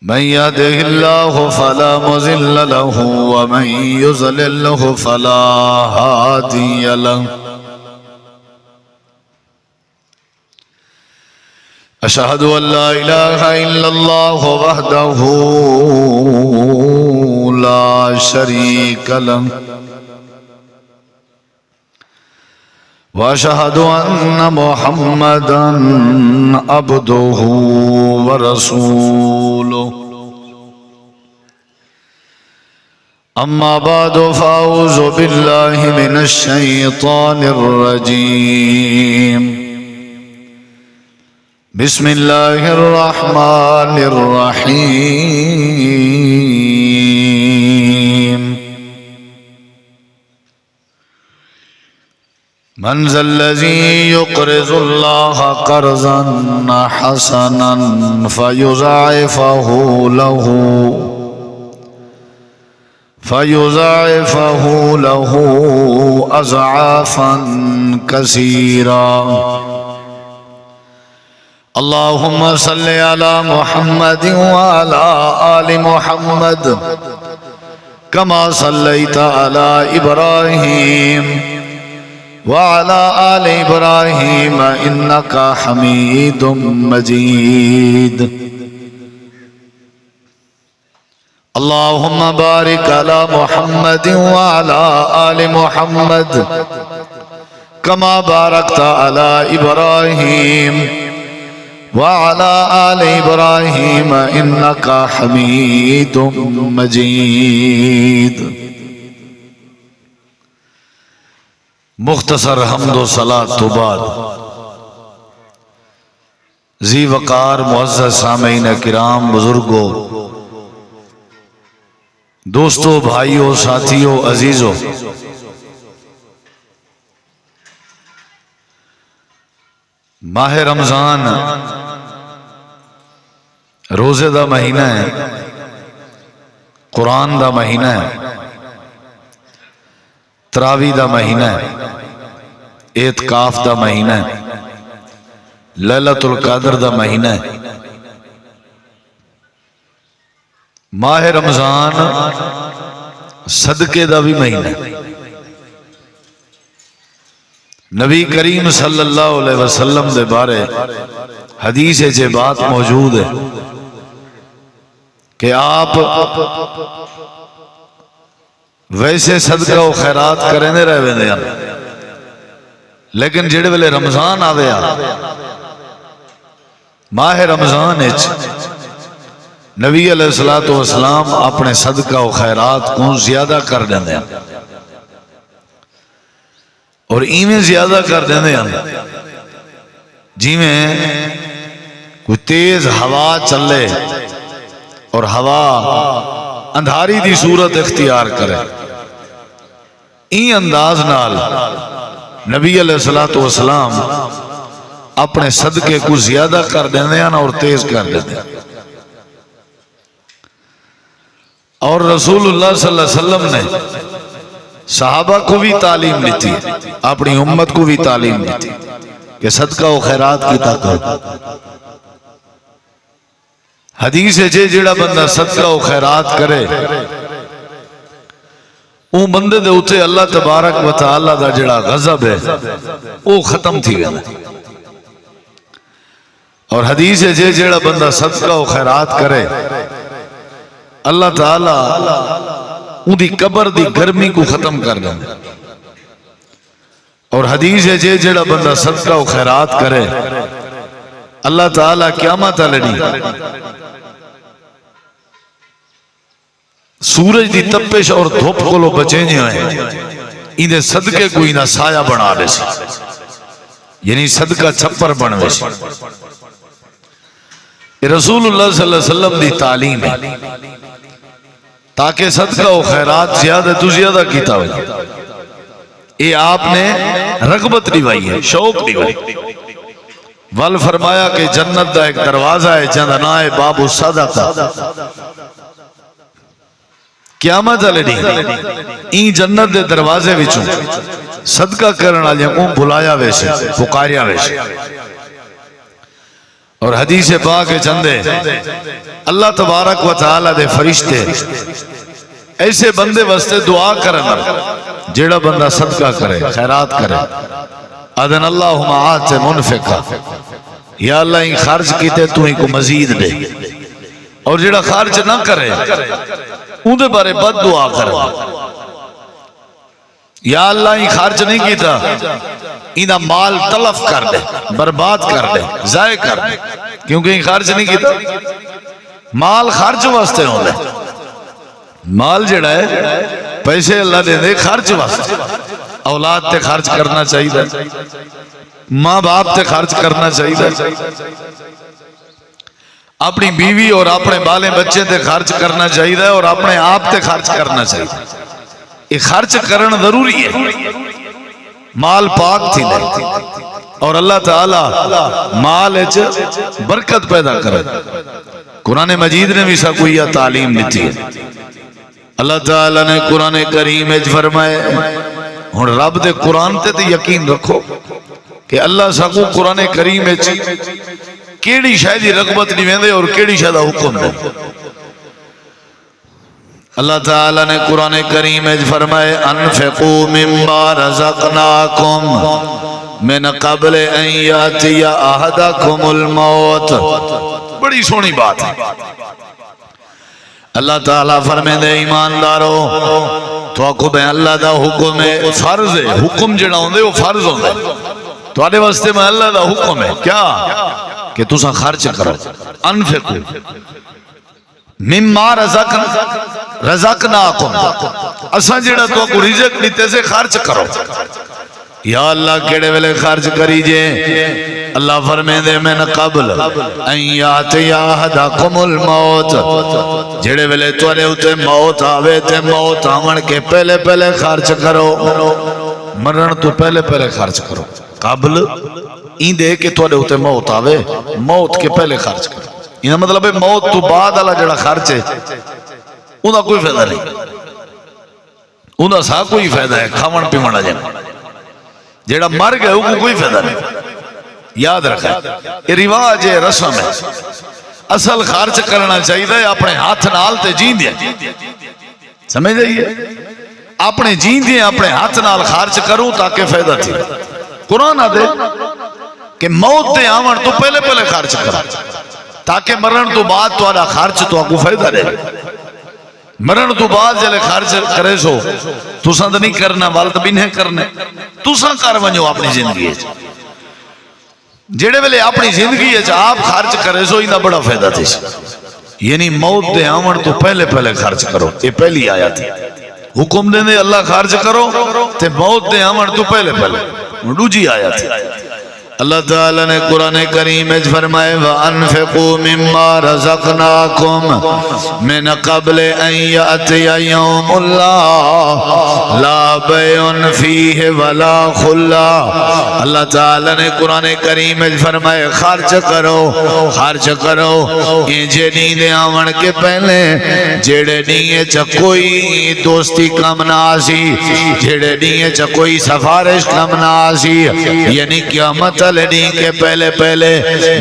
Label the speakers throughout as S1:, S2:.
S1: من يهده الله فلا مضل له ومن يضلل فلا هادي له أشهد أن لا إله إلا الله وحده لا شريك له وأشهد أن محمدا عبده ورسوله أما بعد فأعوذ بالله من الشيطان الرجيم بسم الله الرحمن الرحيم من ذا الذي يقرض الله قرضا حسنا فيضاعفه له أضعافا كثيرا اللهم صل على محمد وعلى آل محمد كما صليت على إبراهيم وعلى آل إبراهيم إنك حميد مجيد اللهم بارك على محمد وعلى آل محمد كما باركت على إبراهيم وعلى آل إبراهيم إنك حميد مجيد مختصر حمد و صلاة تو بعد ذی وقار معزز سامعین کرام بزرگوں دوستو بھائیوں ساتھیوں عزیزوں ماہ رمضان روزے دا مہینہ ہے قرآن دا مہینہ ہے تراوی دا مہینہ ہے اعتکاف دا مہینہ ہے لیلۃ القدر دا مہینہ ہے ماہ رمضان صدقے دا بھی مہینہ ہے نبی کریم صلی اللہ علیہ وسلم دے بارے حدیث جے بات موجود ہے کہ آپ ویسے صدقہ و خیرات کریں دے رہے ویندے ہیں لیکن جڑے ویلے رمضان آوے ماہ رمضان اچ نبی علیہ السلام اپنے صدقہ و خیرات کو زیادہ کر دیں دے اور ایمیں زیادہ کر دیں دے جی میں کوئی تیز ہوا چلے اور ہوا اندھاری دی صورت اختیار کرے این انداز نال نبی علیہ السلام اپنے صدقے کو زیادہ کر دینے ہیں اور تیز کر دینے ہیں اور رسول اللہ صلی اللہ علیہ وسلم نے صحابہ کو بھی تعلیم دی تھی اپنی امت کو بھی تعلیم دی تھی کہ صدقہ و خیرات کی طاقت حدیث ہے جیڑا بندہ صدقہ و خیرات کرے اون بندے دے اتے اللہ تبارک و تعالی دا جڑا غضب ہے وہ ختم تھی گیا اور حدیث ہے جیڑا بندہ صدقہ و خیرات کرے اللہ تعالی اون دی قبر دی گرمی کو ختم کر دیں اور حدیث ہے جیڑا بندہ صدقہ و خیرات کرے اللہ تعالی قیامت لڑی سورج دی تپش اور دھوپ کو لو بچیں جو ہیں انہیں صدقے کو انہیں سایہ بنا دے سی یعنی صدقہ چھپر بنوے سی رسول اللہ صلی اللہ علیہ وسلم دی تعلیم ہے تاکہ صدقہ و خیرات زیادہ تو زیادہ کیتا ہوئی یہ آپ نے رغبت نوائی ہے شوق نوائی ول فرمایا کہ جنت دا ایک دروازہ ہے جندنائے باب الصدقہ قیامت علی این جنت دے دروازے وچوں صدقہ کرن والے کو بلایا ویسے پکاریا ویسے اور حدیث پاک چندے اللہ تبارک و تعالی دے فرشتے ایسے بندے واسطے دعا کرنا جیڑا بندہ صدقہ کرے خیرات کرے اذن اللہ معات منفقہ یا اللہ ہی خرچ کیتے تو ہی کو مزید دے اور جیڑا خرچ نہ کرے ان دے بارے بد دعا کرے یا اللہ ہی خرچ نہیں کیتا انہا مال تلف کر دے برباد کر دے ضائع کر دے کیونکہ ہی خرچ نہیں کیتا مال خرچ واسطے ہوں دے مال جڑا ہے پیسے اللہ دے دے خرچ واسطے اولاد تے خرچ کرنا چاہیے ماں باپ تے خرچ کرنا چاہیے اپنی بیوی اور اپنے بالے بچے تے خرچ کرنا چاہیے اور اپنے آپ تے خرچ کرنا چاہیے یہ خرچ کرنا ضروری ہے مال پاک تھی دے اور اللہ تعالی مال اچھ برکت پیدا کرے قرآن مجید نے بھی سا کوئی تعلیم دیتی ہے اللہ تعالی نے قرآن کریم اچھ فرمائے اور رب دے قرآن تے تے یقین رکھو کہ اللہ سا کو قرآن کریم اچھ کیڑی شاید رغبت نہیں ویندے اور کیڑی شاید حکم دے اللہ تعالیٰ نے قرآن کریم میں فرمائے انفقوا مما رزقناکم من قبل ان یاتی احدکم الموت بڑی سونی بات ہے اللہ تعالیٰ فرمائے دے ایماندارو تو آکو بے اللہ دا حکم ہے فرض ہے حکم جڑا ہوندے وہ فرض ہوندے تو آنے واسطے میں اللہ دا حکم ہے کیا کہ تُسا خرچ کرو انفقوا مما رزقناکم اساں جڑا تو کو رزق دیتے سے خرچ کرو یا اللہ کیڑے ویلے خرچ کری جے اللہ فرمائے دے من قبل ان یاتی احدکم الموت جڑے ویلے توڑے ہوتے موت آوے تے موت آون کے پہلے پہلے خرچ کرو مرن تو پہلے پہلے خرچ کرو قبل این دے کہ توڑے ہوتے موت آوے موت کے پہلے خرچ کرو یہ مطلب ہے موت تو بعد اللہ جڑا خرچ ہے انہا کوئی فائدہ نہیں انہا سا کوئی فائدہ ہے کھاون پی مڑا جانا جڑا مر گئے وہ کوئی فائدہ نہیں یاد رکھا یہ رواج ہے رسم ہے اصل خرچ کرنا چاہیے اپنے ہاتھ نال تے جین دیا سمجھ جائیے اپنے جین دیا اپنے ہاتھ نال خرچ کروں تاکہ فائدہ تھی قرآن دے کہ موت دے آمن تو پہلے پہلے خرچ کرو تاکہ مرن تو بعد تو آدھا خرچ تو آگو فائدہ دے مرن تو بعد جلے خرچ کرے سو تو سند نہیں کرنا والد بھی نہیں کرنے تو سن کر ونجو اپنی زندگی ہے جڑے ویلے اپنی زندگی ہے آپ خرچ کرے سو انہا بڑا فائدہ تھی یعنی موت دے آمن تو پہلے پہلے خرچ کرو یہ پہلی آیت ہے حکم دے دے اللہ خرچ کرو تے موت دے آمن تو پہلے پہلے دوجی آیت ہے اللہ تعالیٰ نے قرآن کریم میں فرمائے وَأَنفِقُوا مِمَّا رَزَقْنَاكُمْ مِنْ قَبْلِ أَنْ يَأْتِيَ يَوْمُ اللَّهِ لَا بَيْعٌ فِيهِ وَلَا خُلَّةٌ اللہ تعالیٰ نے قرآن کریم میں فرمائے خرچ کرو یہ جے نیندے آون کے پہلے جیڑے نیے چا کوئی دوستی کم نہ آسی جیڑے نیے چا کوئی سفارش کم نہ آسی یعنی قیامت لڑی کے پہلے پہلے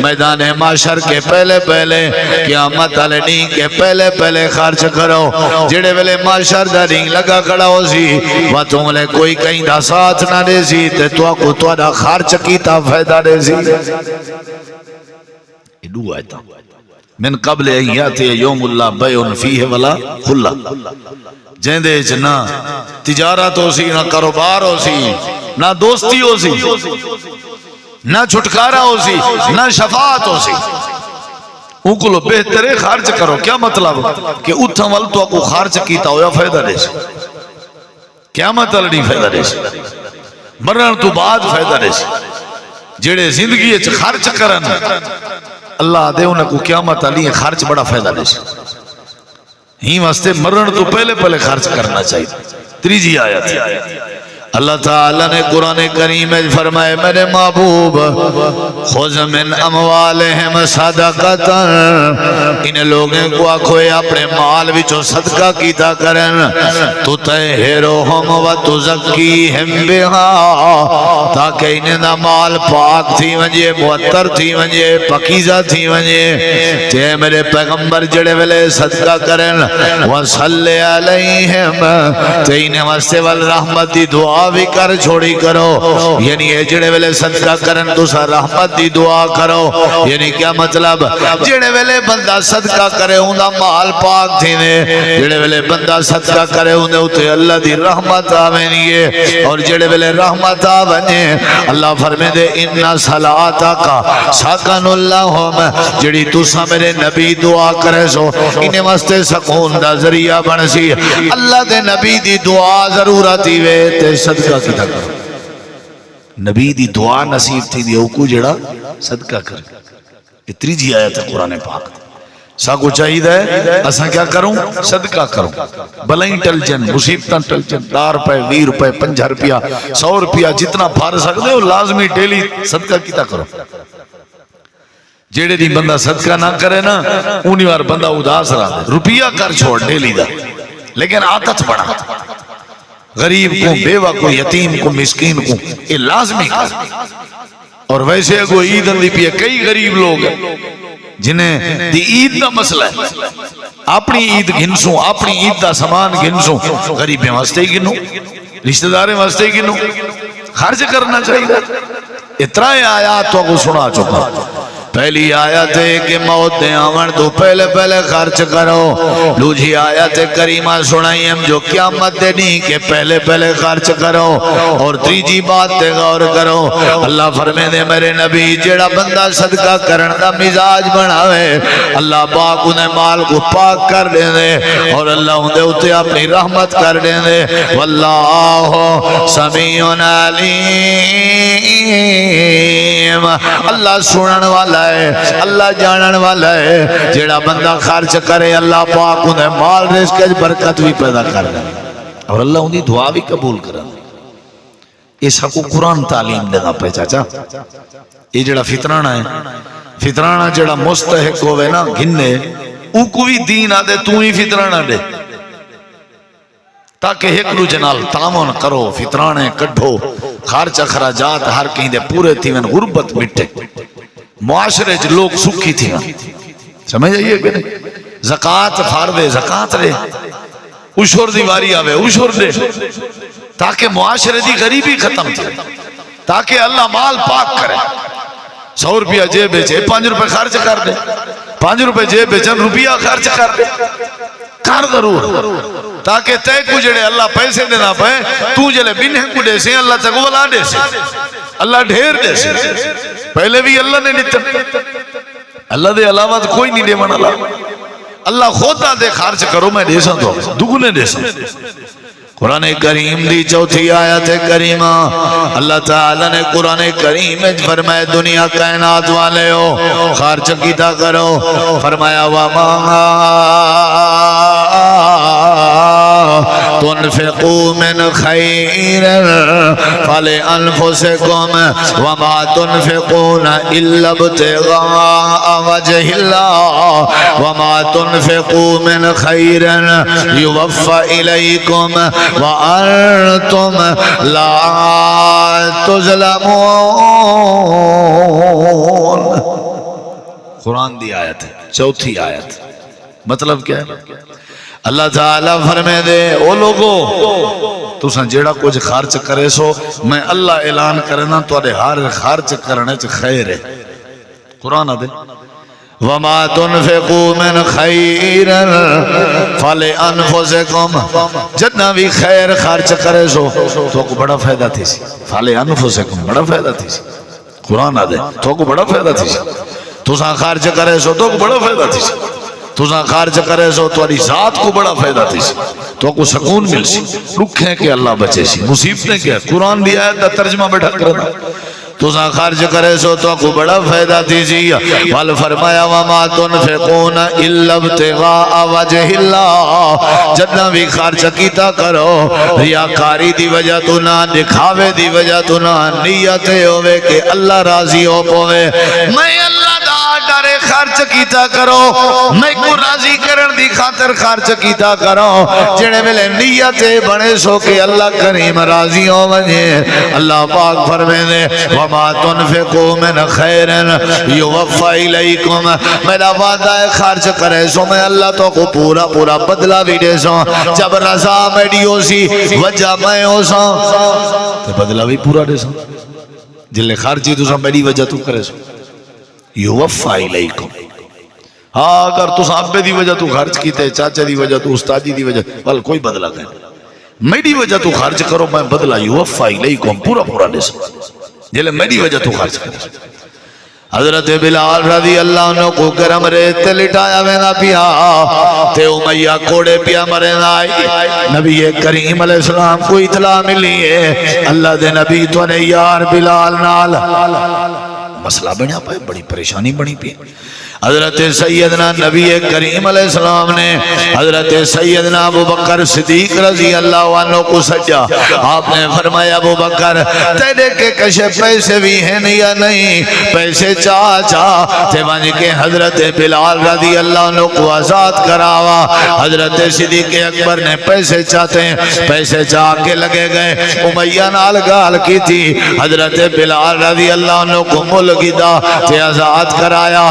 S1: میدان معاشر کے پہلے پہلے قیامت لڑی کے پہلے پہلے خرچ کرو جڑے ویلے معاشر دا رنگ لگا کھڑا ہو سی وہ تم لے کوئی کہیں دا ساتھ نہ دے سی تے تو کو تو دا خرچ کیتا فائدہ دے سی دو آیتا من قبل ایاتی یوم اللہ بیعن فیہ ولا خلا جیندے جنا تجارت ہو سی نہ کاروبار ہو سی نہ دوستی ہو سی نہ چھٹکارا ہو سی نہ شفاعت ہو سی ان کو لو بہترے خارج کرو کیا مطلب کہ اتھا وال تو کو خارج کیتا ہو یا فائدہ دے سی قیامت لڑی فائدہ دے سی مرن تو بعد فائدہ دے سی جڑے زندگی اچھ خارج کرن اللہ دے انہیں کو قیامت علی خارج بڑا فائدہ دے سی ہی واسطے مرن تو پہلے پہلے خارج کرنا چاہیے تیجی آیت اللہ تعالیٰ نے قرآن کریم میں فرمائے میرے محبوب خذ من اموالہم صدقۃ، ان لوگوں کو آکھوئے اپنے مال وچوں صدقہ کیتا کرن تطہرہم وتزکیہم بہا، تاکہ انہیں دا مال پاک تھی ونجے، معطر تھی ونجے، پاکیزہ تھی ونجے۔ تے میرے پیغمبر جڑے ویلے صدقہ کرن وصلی علیہم، تے انہیں واسطے والرحمت دی دعا بھی کر چھوڑی کرو، یعنی جڑے ویلے صدقہ کرن تو سا رحمت دی دعا کرو۔ یعنی کیا مطلب؟ جڑے ویلے بندہ صدقہ کرے ہوں دا مال پاک تھی نے، جڑے ویلے بندہ صدقہ کرے ہوں دے اتے اللہ دی رحمت آوینیے، اور جڑے ویلے رحمت آوینیے اللہ فرمے دے انہا صلاتک سکن اللہم، جڑی تُسا میرے نبی دعا کرے سو انہیں واسطے سکون دا ذریعہ بن سی۔ اللہ دے نبی دی دعا ضرورتی وے تے صدقہ کی تک نبی دی دعا نصیب تھی دی اوکو جڑا صدقہ کر۔ اتری جی آیت ہے قرآن پاک، ساکو چاہید ہے اساں کیا کروں؟ صدقہ کروں، بلائیں ٹل جن، مصیبتاں ٹل جن، 10 روپے 20 روپے 50 روپیہ 100 روپیہ جتنا پھار سکتے ہو لازمی ڈیلی صدقہ کیتا کرو۔ جیڑے دی بندہ صدقہ نہ کرے نا انہی بار بندہ اداس رہا دے، روپیہ کر چھوڑ ڈیلی دا، لیکن عادت بڑھا، غریب کو، بیوہ کو، یتیم کو، مسکین کو یہ لازمی کر۔ اور ویسے اگو عید اندھی پی کئی غریب لوگ ہیں جنہیں دی عید دا مسئلہ ہے، اپنی عید گھنسوں، اپنی عید دا سامان گھنسوں، غریبیں واسطے ہی گھنوں، رشتہ داریں واسطے ہی گھنوں، خرچ کرنا چاہیے۔ اتنا آیات تو کو سنا چکا۔ پہلی آیت ہے کہ موت دے آمن تو پہلے پہلے خرچ کرو۔ دوسری آیت کریمہ سنائی ہم جو قیامت دے نہیں کہ پہلے پہلے خرچ کرو۔ اور تیجی بات تے غور کرو، اللہ فرمے دے میرے نبی جڑا بندہ صدقہ کرن دا مزاج بناوے اللہ پاک انہیں مال کو پاک کر دے دے، اور اللہ انہیں اتے اپنی رحمت کر دے دے۔ واللہ سمیع علیم، اللہ سنن والا ہے، اللہ جانن والا ہے۔ جیڑا بندہ خرچ کرے اللہ پاک انہیں مال رزق کے برکت بھی پیدا کر دے، اور اللہ انہیں دعا بھی قبول کر دے۔ اس کو قرآن تعلیم دینا پہ چاچا۔ یہ جڑا فطرانہ ہے، فطرانہ جڑا مستحق ہوئے نا گھننے او کوئی دین آدے تو ہی فطرانہ دے، تاکہ ایک دو جنال تعاون کرو، فطرانے کڈھو، خرچ اخراجات ہر کہیں دے پورے تھیون، غربت مٹے، معاشرے جو لوگ سکھی تھی۔ سمجھ آئیے کہ نہیں؟ زکاة فاردے، زکاة دے، اشور دیواری آوے، اشور دے، تاکہ معاشرے دی غریبی ختم تھی، تاکہ اللہ مال پاک کرے۔ 100 روپیہ جیب بیچے 5 روپے خرچ کر دے، 5 روپے جیب بیچن روپیہ خرچ کر دے، کر ضرور، تاکہ تے کو جڑے اللہ پیسے دینا پائے تو جلے بنہیں کو دے سے اللہ تک ولا دے سے، اللہ ڈھیر دے سے۔ پہلے بھی اللہ نے نہیں، اللہ دے علاوہ کوئی نہیں دے من اللہ خود دے خرچ کرو میں دے سا تو دگنے دے سا۔ قرآن کریم دی چوتھی آیت کریمہ اللہ تعالیٰ نے قرآن کریم میں فرمائے دنیا کائنات والے ہو خرچ کیتا کرو، فرمایا وَمَا تُنْفِقُوا مِنْ خَيْرٍ فَلِأَنفُسِكُمْ وَمَا تُنْفِقُونَ إِلَّا ابْتِغَاءَ وَجْهِ اللَّهِ وَمَا تُنْفِقُوا مِنْ خَيْرٍ يُوَفَّ إِلَيْكُمْ وَأَنْتُمْ لَا تُظْلَمُونَ۔ قرآن دی آیت ہے، چوتھی آیت۔ مطلب کیا ہے؟ اللہ تعالیٰ فرمے دے او لوگو تو سن جیڑا کچھ خرچ کرے سو میں اللہ اعلان کرنا تو آدھے ہر خرچ کرنے چھ خیر ہے۔ قرآن آدھے وَمَا تُنْفِقُوا مِنْ خَيْرٍ فَلِأَنفُسِكُمْ، جتنا بھی خیر خرچ کرے سو تو کو بڑا فائدہ تھی سی، فَلِأَنفُسِكُمْ بڑا فائدہ تھی سی۔ قرآن آدھے تو کو بڑا فائدہ تھی سی، تو سن خرچ کرے سو تو کو بڑا فائدہ تھی سی، تو سن خرچ کرے سو تو آدھی ذات کو بڑا فائدہ تھی سی، تو کو سکون مل سی، رکھیں کہ اللہ بچے سی، مصیبتیں کیا قرآن دی آیت دا ترجمہ بیٹھا کرنا۔ تسا خرچ کرے سو تو کو بڑا فائدہ دیجی وال فرمایا وما تنفقون الا ابتغاء وجه اللہ جتنا بھی خرچ کیتا کرو ریاکاری دی وجہ تو نہ دکھاوے دی وجہ تو نہ نیت ہوئے کہ اللہ راضی ہو پوے میں اللہ دا ڈرے خرچ کیتا کرو میں کو راضی کرن دی خاطر خرچ کیتا کرو جڑے ویلے نیت بنے سو کہ اللہ کریم راضی ہو وجے اللہ پاک فرمائے وما تنفقوا من خیر یوفى الیکم میرا وعدہ ہے خرچ کرے سو میں اللہ تو کو پورا پورا بدلہ بھی دے سو جب رضا میری ہو سی وجہ میں ہو سو تو بدلہ بھی پورا دے سو جلے خرچی تو سو میری وجہ تو کرے سو یوفى الیکم ہاں اگر تو صاحبے دی وجہ تو خرچ کیتے چاچے دی وجہ تو استادی دی وجہ بل کوئی بدلہ کرے میری وجہ تو خرچ کرو میں بدلہ یوفى الیکم پورا پورا دے سو جلے میری وجہ تو خرچ کرے حضرت بلال رضی اللہ عنہ کو گرم ریت لٹایا وینا پیا تے امیہ کوڑے پیا مرن آئی نبی کریم علیہ السلام کو اطلاع ملی ہے اللہ دے نبی تو نے یار بلال نال مسئلہ بنیا پائے بڑی پریشانی بنی پی حضرت سیدنا نبی کریم علیہ السلام نے حضرت سیدنا ابو بکر صدیق رضی اللہ عنہ کو سجا آپ نے فرمایا ابو بکر تیرے کے کشے پیسے بھی ہیں یا نہیں پیسے چاہ تے بن کے حضرت بلال رضی اللہ عنہ کو آزاد کراوا حضرت صدیق اکبر نے پیسے چاہتے ہیں پیسے چاہ کے لگے گئے امیہ نال گال کی تھی حضرت بلال رضی اللہ عنہ کو ملک دا تے آزاد کرایا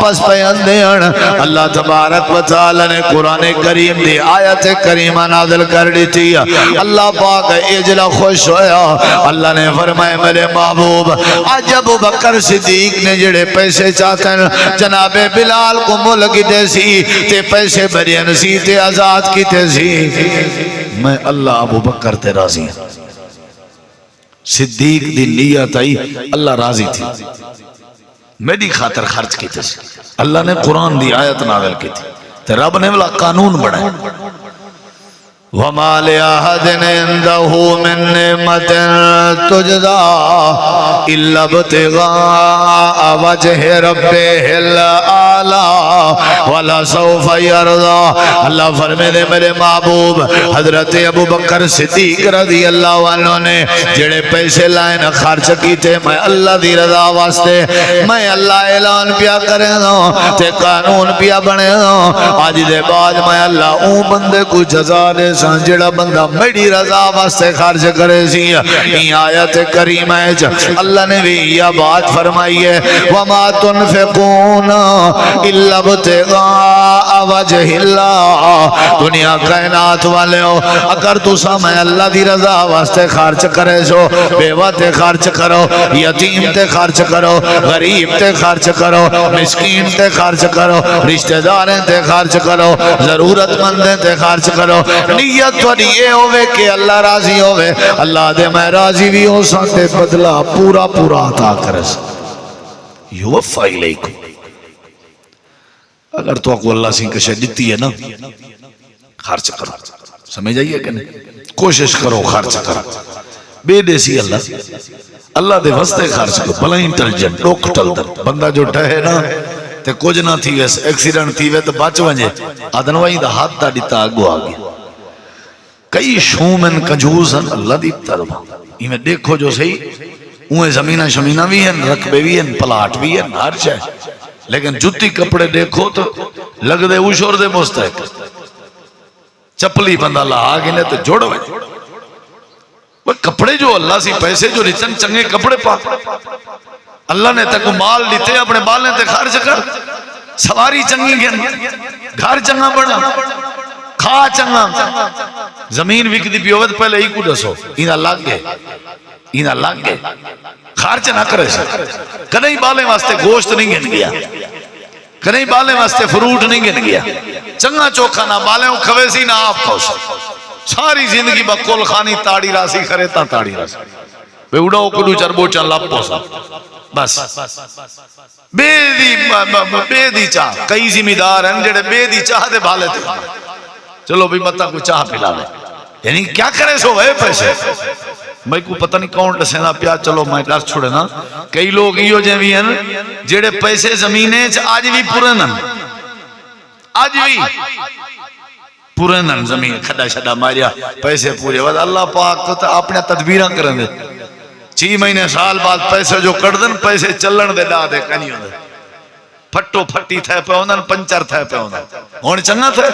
S1: واپس پیان دیان اللہ تبارک و تعالی نے قرآن کریم دی آیت کریمہ نازل کر دی تھی اللہ پاک اجلا خوش ہویا اللہ نے فرمائے میرے محبوب آج ابو بکر صدیق نے جڑے پیسے چاہتے ہیں جناب بلال کو ملک دے سی تے پیسے برین سی تے آزاد کی تے سی میں اللہ ابو بکر تے راضی ہوں صدیق دی نیت آئی اللہ راضی تھی میری خاطر خرچ کی تھی اللہ نے قرآن دی آیت نازل کی تھی تے رب نے والا قانون بڑھائے وَمَا لِأَحَدٍ عِندَهُ مِن نِعْمَةٍ تُجْزَىٰ إِلَّا ابْتِغَاءَ وَجْهِ رَبِّهِ الْأَعْلَىٰ وَلَسَوْفَ يَرْضَىٰ اللہ فرمائے میرے محبوب حضرت ابو بکر صدیق رضی اللہ عنہ نے جڑے پیسے لائن خرچ کی تھے میں اللہ دی رضا واسطے میں اللہ اعلان پیا کرے دوں تے قانون پیا بنے دوں آج دے بعد میں اللہ اون بندے کو جزا دے جڑا بندہ میری رضا واسطے خرچ کرے سی این آیت کریمہ اللہ نے بھی یہ بات فرمائی ہے وَمَا تُنْفِقُونَ إِلَّا ابْتِغَاءَ وَجْهِ اللَّهِ دنیا کائنات والے ہو اگر تو سامنے اللہ دی رضا واسطے خرچ کرے سو بیوہ تے خرچ کرو یتیم تے خرچ کرو غریب تے خرچ کرو مسکین تے خرچ کرو رشتہ داریں تے خرچ کرو ضرورت مندیں تے خرچ کرو نیت تو یہ ہوئے کہ اللہ راضی ہوئے اللہ دے میں راضی بھی ہو سکتے بدلہ پورا پورا عطا کرس یوفى الیکم اگر تو کو اللہ سے کشے دیتی ہے نا خرچ کرو سمجھ آئیے کہ نہیں کوشش کرو خرچ کرو بے دیسی اللہ دے واسطے خرچ کرو بلا انٹیلیجنٹ ڈاکٹر در بندہ جو ٹہے نا تے کچھ نہ تھی ویسے ایکسیڈنٹ تھی وے تو بچ ونجے آدنوائی دا ہاتھ دا دیتا آگو آگیا کئی شومن کنجوز ہیں اللہ دی طرف یہ دیکھو جو صحیح اوہ زمینہ شمینہ بھی ہیں رقبے بھی ہیں پلاٹ بھی ہیں ہر چاہے لیکن جتی کپڑے دیکھو تو لگ دے اوشور دے مستحق چپلی بندہ اللہ آگے نے تو جوڑ ہوئے وہ کپڑے جو اللہ سی پیسے جو رچن چنگے کپڑے پا اللہ نے تک مال لیتے اپنے بالیں تے خرچ کر سواری چنگی گن گھر چنگا بڑا کھا چنگا زمین وکدی پیوت پہلے ہی کو دسو اینا لگ گئے خرچ نہ کرے سکتے کدیں بالیں واسطے گوشت نہیں گن گیا کدیں بالیں واسطے فروٹ نہیں گن گیا چنگا چوکھا نہ بالیں کھویسی نہ آپ کھو ساری زندگی بکول خانی تاڑی راسی خریتا تاڑی راسی بے اڑاؤ کدو چربو چن لپ پوسا بس بے دی چاہ کئی ذمہ دار ہیں جڑے بے دی چاہ دے بالے تھے چلو بھی مطا کوئی چاہ پلا لے یعنی کیا کرے سو وہ پیسے میں کو پتہ نہیں کون دسینا پیا چلو میں ڈر چھوڑے نا کئی لوگ ایو جے بھی ہیں جڑے پیسے زمینے آج بھی پورے نن آج بھی پورے نن زمین کھڈا شڈا ماریا پیسے پورے ود اللہ پاک تو اپنے تدبیراں کرن دے 6 مہینے سال بعد پیسے جو کٹ دن پیسے چلن دے ڈا دے کنی ہوندے پھٹو پھٹی تھے پہ ہوندن پنچر تھے پہ ہوندن ہون چنگا تھے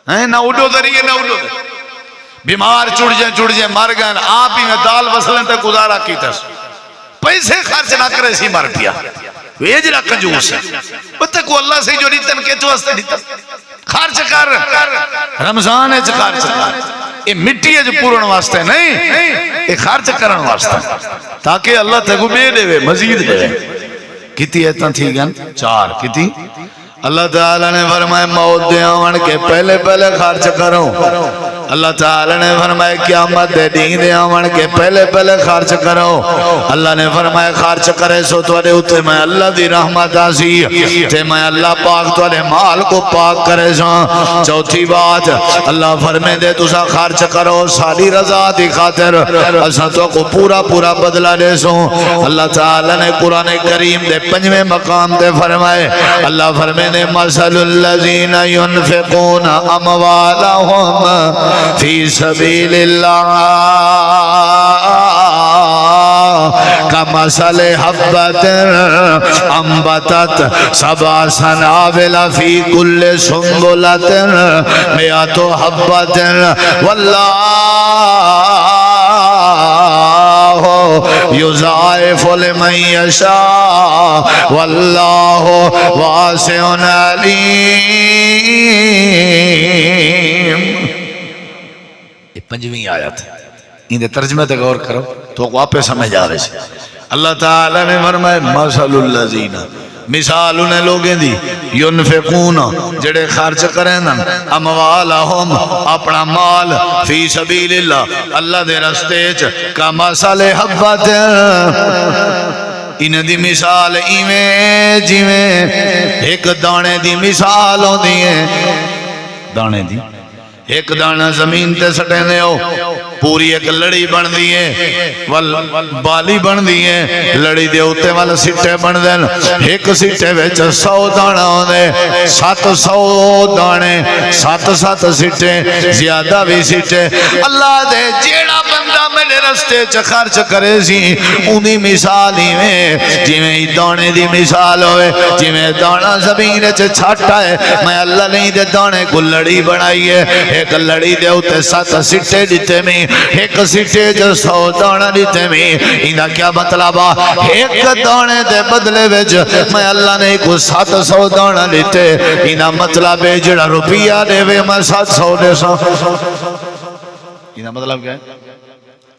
S1: ہیں نہ اڈو دریے نہ اڈو دے بیمار چڑ جائیں مر گئے آپ ہی میں دال وصلیں تے گزارا کی تس پیسے خرچ نہ کرے سی مر پیا یہ جڑا کنجوس ہے بتے کو اللہ سے جو دیتن کے تو واسطے دیتن خرچ کر رمضان ہے خرچ کر یہ مٹی ہے جو پورن واسطے نہیں یہ خرچ کرن واسطے تاکہ اللہ تے کو بے دے مزید دے کتی ایتاں تھی گن 4 کتی اللہ تعالیٰ نے فرمائے موت دے آون کے پہلے خرچ کرو اللہ تعالیٰ نے فرمائے قیامت دے دین دے آون کے پہلے خرچ کرو اللہ نے فرمائے خرچ کرے سو توڑے اتے میں اللہ دی رحمت آسی تے میں اللہ پاک توڑے مال کو پاک کرے سو چوتھی بات اللہ فرمے دے تسا خرچ کرو ساری رضا دی خاطر اساں تو کو پورا بدلہ دے سو اللہ تعالیٰ نے قرآن کریم دے 5ویں مقام دے فرمائے اللہ فرمے دے مثل الذین ينفقون اموالهم فی سبیل اللہ کمثل حبۃ انبتت 7 سنابل فی کل سنبلۃ 100 حبۃ واللہ یضاعف لمن یشاء واللہ واسع علیم. یہ 5ویں آیت ہے ان دے ترجمے تے غور کرو تو کو آپ سمجھ آ رہے سے اللہ تعالی نے فرمایا مثل الذین مثال انہیں لوگیں دی ينفقون جڑے خرچ کریں نا اموالہم اپنا مال فی سبیل اللہ اللہ دے رستے کا مثل حبۃ انہیں دی مثال ایویں جیویں ایک دانے دی مثال ہوندی ہے دانے دی ایک دانہ زمین تے سٹے دے ہو پوری ایک لڑی بن دیئے بالی بن دیئے لڑی دے ہوتے والا سٹے بن دین ایک سٹے ویچ 100 دانہ ہوندے 700 دانے 7 سٹے زیادہ بھی سٹے اللہ دے جیڑا بندہ میرے رستے خرچ کرے سی انہی مثال ہی میں جی میں دانے دی مثال ہوئے جی میں دانہ زمین چھاٹا ہے میں اللہ نے دے دانے کو لڑی بنائی ہے ایک لڑی دے ہوتے 7 سٹے دیتے میں ایک سٹے جو 100 دانے دیتے میں انہا کیا مطلب ایک دانے دے بدلے ویج میں اللہ نے کو 700 دانے دیتے انہا مطلب ہے جڑا روپیہ دے وے میں 700 دے سو انہا مطلب کیا ہے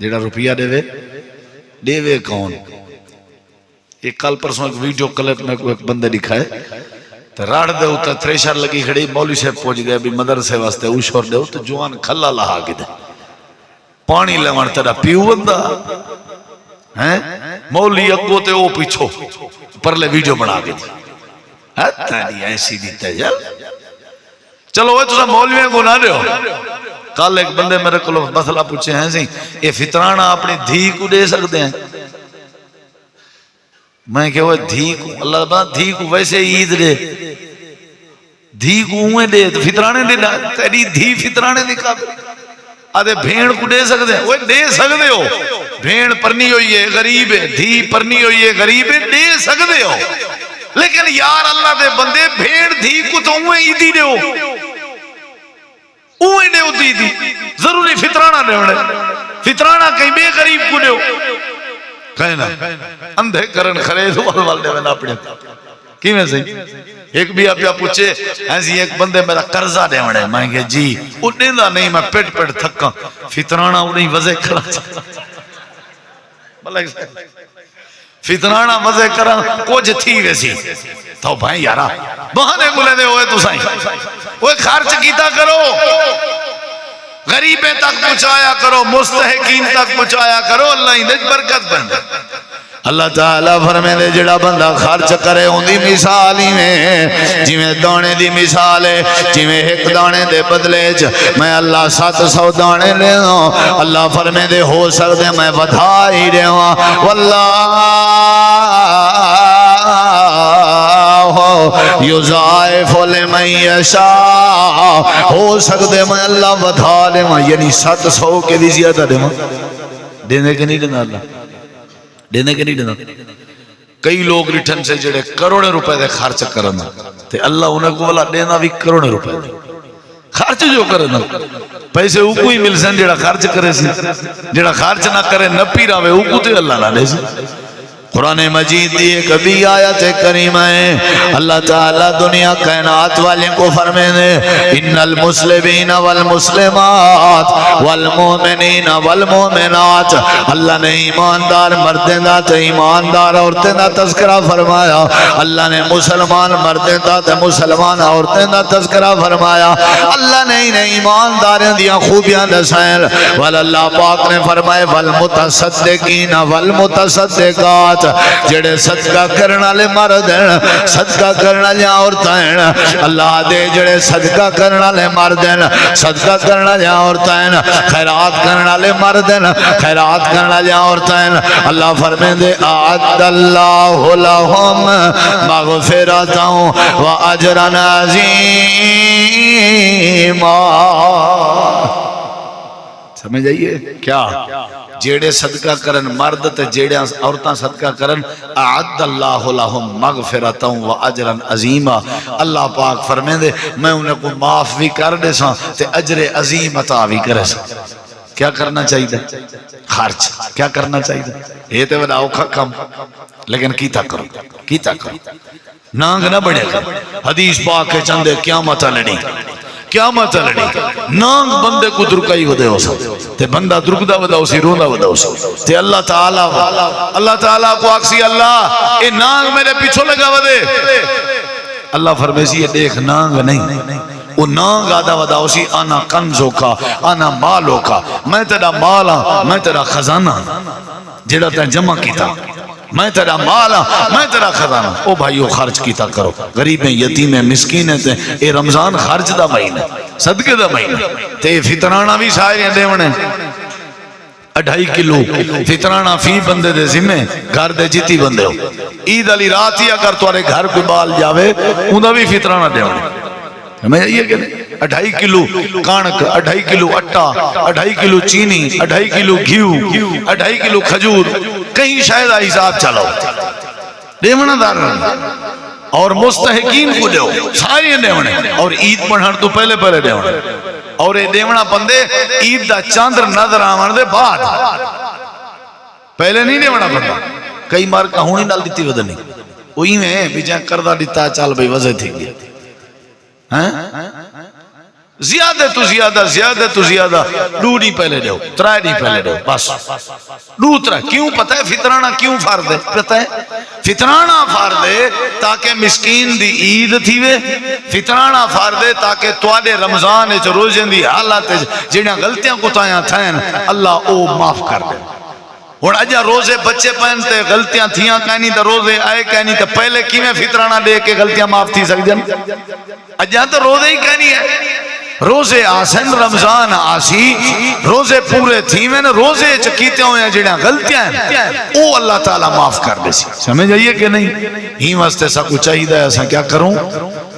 S1: جڑا روپیہ دے وے کون ایک کل پرسوں ایک ویڈیو کلپ میں کوئی ایک بندے دکھائے تو راڑ دے ہوتا تریشار لگی کھڑی مولی سے پہنچ گئے بھی مدرسے واسطے اوشور دے ہوتا جوان کھلا لہا گی دے پانی لیوان تیرا پیو بندہ مولی اگو تے او پیچھو پرلے ویڈیو بنا گئی تھی تاری ایسی دیتا جل چلو وہ تو مولویاں کو نہ دے ہو کل ایک بندے میرے کو مسئلہ پوچھے ہیں سی یہ فطرانہ اپنی دھی کو دے سکتے ہیں میں کہ وہ دھی کو اللہ بات دھی کو ویسے عید دے دھی کو اویں دے فطرانے دے تیری دھی فطرانے دے قابل آدھے بھیڑ کو دے سکتے ہیں وہ دے سکتے ہو بھیڑ پرنی ہوئی ہے غریب ہے دھی پرنی ہوئی ہے غریب ہے دے سکتے ہو لیکن یار اللہ دے بندے بھیڑ دھی کو تو اویں عیدی دے ہو اویں دے ہو دی دی ضروری فطرانہ دے ہونے فطرانہ کہیں بے غریب کو دے ہو کہنا اندھے کرن خرید وال دے میں نہ پڑے کی میں سے ایک بھی آپ پوچھے ایسی ایک بندے میرا قرضہ دے ہونے میں کہ جی انہیں دا نہیں میں پیٹ تھکا فطرانہ انہیں وزے کرا فطرانہ وزے کرا کچھ تھی ویسی تو بھائی یارا بہانے گلے دے ہوئے تو سائیں وہ خرچ کیتا کرو غریبیں تک پہنچایا کرو مستحقین تک پہنچایا کرو اللہ انہیں برکت بند اللہ تعالیٰ فرمیندے جڑا بندہ خرچ کرے ان دی مثال ہی میں جویں دانے دی مثال ہے، جویں ایک دانے دے بدلے میں اللہ 700 دانے لے ہوں، اللہ فرمیندے ہو سکتے میں بتا ہی رہے ہوں، واللہ یضاعف لمن یشاء، ہو سکتے میں اللہ بتا لے ہوں، یعنی 700 کے بھی زیادہ دے ہوں، دینے کے نہیں دینا اللہ، دینے کے نہیں دینا۔ کئی لوگ ریٹھن سے جڑے کروڑے روپے دے خرچ کرنا تے اللہ انہیں کو بلا دینا بھی کروڑے روپے دے خرچ جو کرنا، پیسے اوکو ہی مل سن جڑا خرچ کرے سی، جڑا خرچ نہ کرے نہ پی راوے اوکو تے اللہ نہ دے سی۔ قرآن مجید دی کبھی آیت کریمہ ہے، اللہ تعالیٰ دنیا کائنات والے کو فرمے دے ان المسلمین والمسلمات والمومنین والمومنات، اللہ نے ایماندار مردیں دا تے ایماندار عورتیں دا تذکرہ فرمایا، اللہ نے مسلمان مردیں دا تے مسلمان عورتیں دا تذکرہ فرمایا، اللہ نے انہیں ایمانداریں دیا خوبیاں دسائیں، واللہ پاک نے فرمائے والمتصدقین والمتصدقات، جڑے صدقہ کرنا لے مرد ہیں، صدقہ کرنا لے عورتیں ہیں، اللہ دے جڑے صدقہ کرنا لے مرد ہیں، صدقہ کرنا لے عورتیں ہیں، خیرات کرنا لے مرد ہیں، خیرات کرنا لے عورتیں ہیں، اللہ فرمائے دے اعد اللہ لہم مغفرتا و اجرا عظیما۔ سمجھ آئیے کیا؟ جیڑے صدقہ کرن مرد تے جیڑے عورتاں صدقہ کرن اعد اللہ لہم مغفرتا و اجرا عظیما، اللہ پاک فرمیندے میں انہیں کو معاف بھی کر دے ساں تے اجر عظیم عطا بھی کرے ساں۔ کیا کرنا چاہیے؟ خرچ کیا کرنا چاہیے؟ یہ تے بڑا اوکھا کم، لیکن کیتا کرو، کیتا کرو، نانگ نہ بڑھے گا۔ حدیث پاک کے چندے قیامت لڑی، قیامت لڑی نانگ بندے کو درکائی ودے ہو سا تے بندہ درکدہ ودا ہو سی، روندہ ودا ہو سا تے اللہ تعالیٰ کو آکسی اللہ اے نانگ میرے پیچھو لگا ودے، اللہ فرمیسی یہ دیکھ نانگ نہیں، وہ نانگ آدھا ودا ہو سی آنا کنزوں کا، آنا مالوں کا، میں تیرا مالا، میں تیرا خزانہ جڑا تے جمع کیتا، میں تیرا مالا، میں تیرا خزانہ۔ او بھائیو خرچ کیتا کرو، غریبیں یتیمیں مسکینیں تے اے رمضان خرچ دا مہینہ، صدقے دا مہینہ تے فطرانہ بھی سائے دیونے 2.5 کلو فطرانہ فی بندے دے ذمہ، گھر دے جیتی بندے ہو، عید علی رات ہی اگر تمہارے گھر کوئی بال جاوے اندھا بھی فطرانہ دیونے۔ ہمیں یہ کہ 2.5 کلو کانک، 2.5 کلو اٹا، 2.5 کلو چینی، 2.5 کلو گھیو، 2.5 کلو کھجور، کہیں شاید حساب چلاؤ دیونا دار اور مستحقین کو دیو، ساری دیونے اور عید پڑھن تو پہلے پہلے دیونے، اور یہ دیونا بندے عید دا چاندر نظر آمان دے بعد، پہلے نہیں دیونا بندہ۔ کئی مار کہونی نال دیتی ودنی وہی میں بھی جہاں کردہ دیتا چال بھئی وضع تھی گیا، زیادہ تو زیادہ، زیادہ تو زیادہ 2 نہیں پہلے دو، 3 نہیں پہلے دو، بس 2 3۔ کیوں پتہ ہے فطرانہ کیوں فرد ہے؟ پتہ ہے فطرانہ فرد ہے تاکہ مسکین دی عید تھی وے، فطرانہ فرد ہے تاکہ توڑے رمضان ہے جو روزیں دی حالات جنہاں غلطیاں کو تایاں تھائیں اللہ او معاف کر دے۔ اور اجا روزے بچے پہنتے غلطیاں تھیاں کہنی تا روزے آئے کہنی تا پہلے کی میں فطرانہ دے کے غلطیاں معاف تھی سک جن؟ اجا تو روزے ہی کہنی ہے، روزے آسن رمضان آسی، روزے پورے تھی میں نے روزے چکیتے ہوئے ہیں جنہاں غلطیاں ہیں او اللہ تعالیٰ معاف کر دے سی۔ سمجھ آئیے کہ نہیں؟ ہی واسطے سا کچھ چاہیے ہے ایسا کیا کروں؟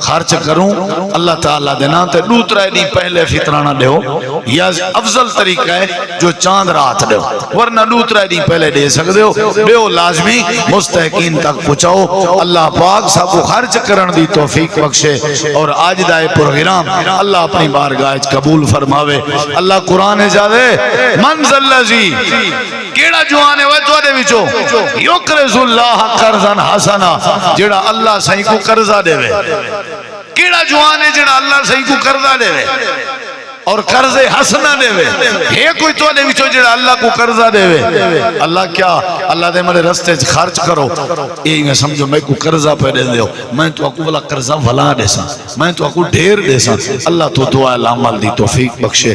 S1: خرچ کروں اللہ تعالیٰ دینا تے 2 3 نہیں پہلے فطرانہ دے ہو، یا افضل طریقہ ہے جو چاند رات دے ہو، ورنہ 2 3 نہیں پہلے دے سکتے ہو، دے ہو لازمی مستحقین تک پہنچاؤ۔ اللہ پاک سب کو خرچ کرن دی توفیق بخشے، اور آج دائے پروگرام اللہ اپنی بارگاہ قبول فرماوے۔ اللہ قرآن جادے منزل لذی کیڑا جوانے ہوئے تو دے وچو یقرض اللہ قرضا حسنا، جڑا اللہ صحیح کو قرضہ دے وے، کیڑا جوانے جڑا اللہ صحیح کو قرضہ دے وے اور قرض حسنہ دے وے، ہے کوئی تو دے وچو جڑا اللہ کو قرضہ دے وے؟ اللہ کیا اللہ دے میرے رستے خرچ کرو، یہ میں سمجھو میں کو قرضہ پہ دے دیو، میں تو اکو والا قرضہ ولا دے سا، میں تو اکو ڈھیر دے سا۔ اللہ تو دعا العمل دی توفیق بخشے۔